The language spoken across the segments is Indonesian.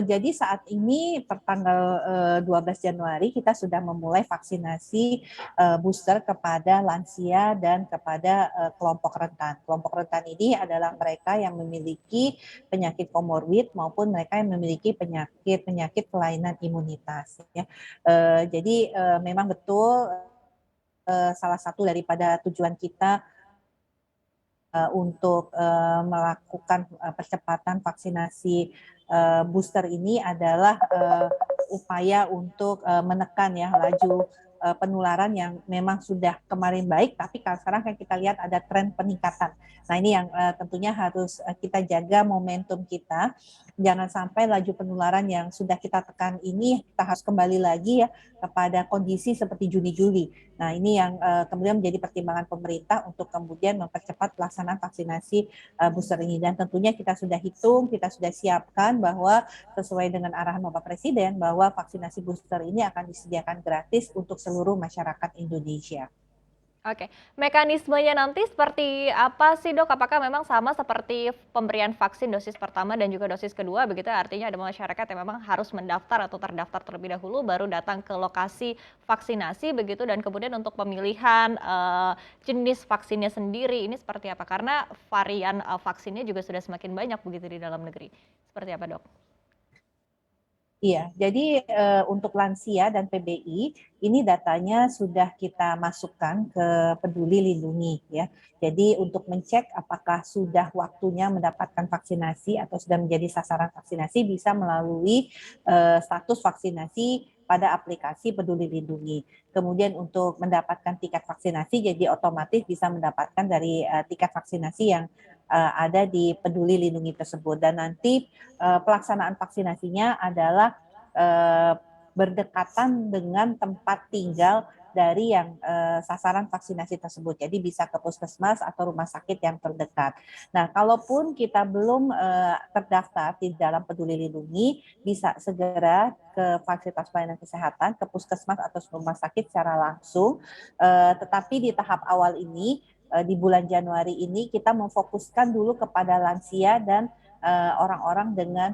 Jadi saat ini pertanggal 12 Januari kita sudah memulai vaksinasi booster kepada lansia dan kepada kelompok rentan. Kelompok rentan ini adalah mereka yang memiliki penyakit komorbid maupun mereka yang memiliki penyakit kelainan imunitas. Ya. Jadi memang betul salah satu daripada tujuan kita untuk melakukan percepatan vaksinasi booster ini adalah upaya untuk menekan ya laju penularan yang memang sudah kemarin baik, tapi sekarang kan kita lihat ada tren peningkatan. Nah ini yang tentunya harus kita jaga momentum kita, jangan sampai laju penularan yang sudah kita tekan ini kita harus kembali lagi ya kepada kondisi seperti Juni-Juli. Nah ini yang kemudian menjadi pertimbangan pemerintah untuk kemudian mempercepat pelaksanaan vaksinasi booster ini. Dan tentunya kita sudah hitung, kita sudah siapkan bahwa sesuai dengan arahan Bapak Presiden bahwa vaksinasi booster ini akan disediakan gratis untuk seluruh masyarakat Indonesia. Oke, mekanismenya nanti seperti apa sih dok? Apakah memang sama seperti pemberian vaksin dosis pertama dan juga dosis kedua begitu? Artinya ada masyarakat yang memang harus mendaftar atau terdaftar terlebih dahulu baru datang ke lokasi vaksinasi begitu, dan kemudian untuk pemilihan jenis vaksinnya sendiri ini seperti apa? Karena varian vaksinnya juga sudah semakin banyak begitu di dalam negeri. Seperti apa dok? Iya, jadi untuk lansia dan PBI ini datanya sudah kita masukkan ke Peduli Lindungi ya. Jadi untuk mencek apakah sudah waktunya mendapatkan vaksinasi atau sudah menjadi sasaran vaksinasi bisa melalui status vaksinasi pada aplikasi Peduli Lindungi. Kemudian untuk mendapatkan tiket vaksinasi jadi otomatis bisa mendapatkan dari tiket vaksinasi yang ada di Peduli Lindungi tersebut, dan nanti pelaksanaan vaksinasinya adalah berdekatan dengan tempat tinggal dari yang sasaran vaksinasi tersebut. Jadi bisa ke puskesmas atau rumah sakit yang terdekat. Nah, kalaupun kita belum terdaftar di dalam Peduli Lindungi, bisa segera ke fasilitas pelayanan kesehatan, ke puskesmas atau rumah sakit secara langsung. Tetapi di tahap awal ini, di bulan Januari ini kita memfokuskan dulu kepada lansia dan orang-orang dengan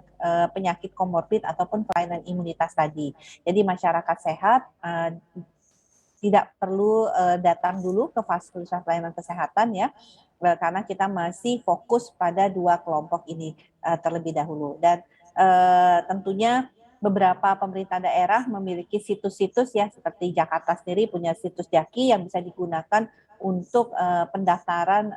penyakit komorbid ataupun kelainan imunitas tadi. Jadi masyarakat sehat tidak perlu datang dulu ke fasilitas pelayanan kesehatan ya, karena kita masih fokus pada dua kelompok ini terlebih dahulu. Dan tentunya beberapa pemerintah daerah memiliki situs-situs ya, seperti Jakarta sendiri punya situs Jaki yang bisa digunakan untuk pendaftaran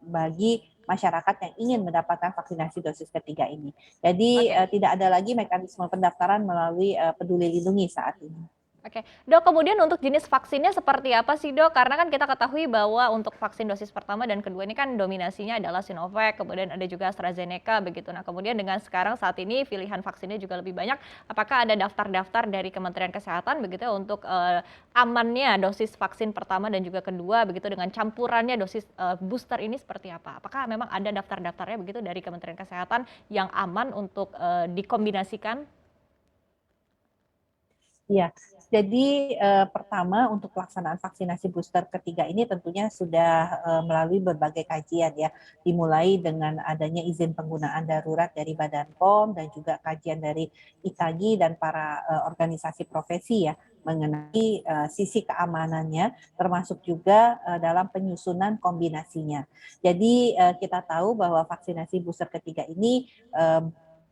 bagi masyarakat yang ingin mendapatkan vaksinasi dosis ketiga ini. Jadi Oke. tidak ada lagi mekanisme pendaftaran melalui Peduli Lindungi saat ini. Oke, dok, kemudian untuk jenis vaksinnya seperti apa sih dok? Karena kan kita ketahui bahwa untuk vaksin dosis pertama dan kedua ini kan dominasinya adalah Sinovac, kemudian ada juga AstraZeneca begitu. Nah kemudian dengan sekarang saat ini pilihan vaksinnya juga lebih banyak. Apakah ada daftar-daftar dari Kementerian Kesehatan begitu ya untuk amannya dosis vaksin pertama dan juga kedua begitu, dengan campurannya dosis booster ini seperti apa? Apakah memang ada daftar-daftarnya begitu dari Kementerian Kesehatan yang aman untuk dikombinasikan? Iya, jadi pertama untuk pelaksanaan vaksinasi booster ketiga ini tentunya sudah melalui berbagai kajian ya, dimulai dengan adanya izin penggunaan darurat dari Badan POM dan juga kajian dari IKAGI dan para organisasi profesi ya mengenai sisi keamanannya, termasuk juga dalam penyusunan kombinasinya. Jadi kita tahu bahwa vaksinasi booster ketiga ini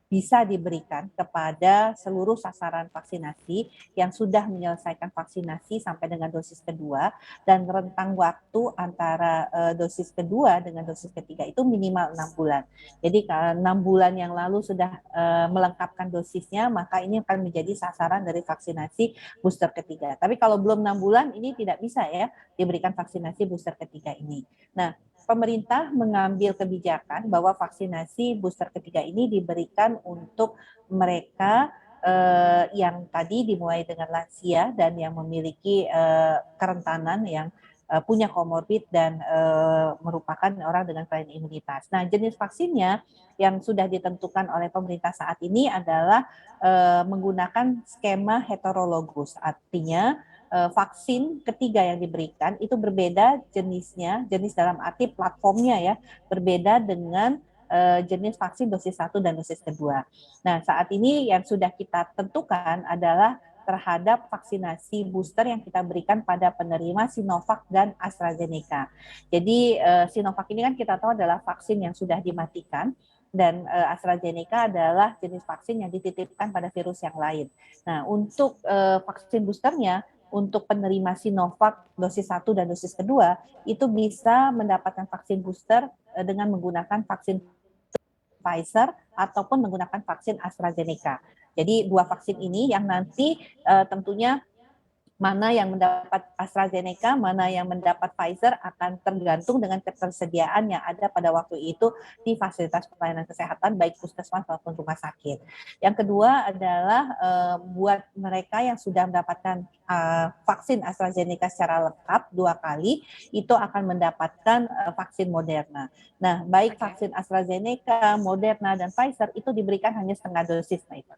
bisa diberikan kepada seluruh sasaran vaksinasi yang sudah menyelesaikan vaksinasi sampai dengan dosis kedua, dan rentang waktu antara dosis kedua dengan dosis ketiga itu minimal 6 bulan. Jadi kalau 6 bulan yang lalu sudah melengkapkan dosisnya, maka ini akan menjadi sasaran dari vaksinasi booster ketiga. Tapi kalau belum 6 bulan ini tidak bisa ya diberikan vaksinasi booster ketiga ini. Nah, pemerintah mengambil kebijakan bahwa vaksinasi booster ketiga ini diberikan untuk mereka yang tadi dimulai dengan lansia dan yang memiliki kerentanan yang punya komorbid dan merupakan orang dengan kelainan imunitas. Nah, jenis vaksinnya yang sudah ditentukan oleh pemerintah saat ini adalah menggunakan skema heterologus, artinya vaksin ketiga yang diberikan itu berbeda jenisnya, jenis dalam arti platformnya ya, berbeda dengan jenis vaksin dosis 1 dan dosis kedua. Nah, saat ini yang sudah kita tentukan adalah terhadap vaksinasi booster yang kita berikan pada penerima Sinovac dan AstraZeneca. Jadi Sinovac ini kan kita tahu adalah vaksin yang sudah dimatikan, dan AstraZeneca adalah jenis vaksin yang dititipkan pada virus yang lain. Nah, untuk vaksin boosternya, untuk penerima Sinovac dosis 1 dan dosis kedua, itu bisa mendapatkan vaksin booster dengan menggunakan vaksin Pfizer ataupun menggunakan vaksin AstraZeneca. Jadi dua vaksin ini yang nanti tentunya mana yang mendapat AstraZeneca, mana yang mendapat Pfizer akan tergantung dengan ketersediaan yang ada pada waktu itu di fasilitas pelayanan kesehatan, baik puskesmas maupun rumah sakit. Yang kedua adalah buat mereka yang sudah mendapatkan vaksin AstraZeneca secara lengkap 2 kali, itu akan mendapatkan vaksin Moderna. Nah, baik vaksin AstraZeneca, Moderna, dan Pfizer itu diberikan hanya setengah dosis, Nah, itu.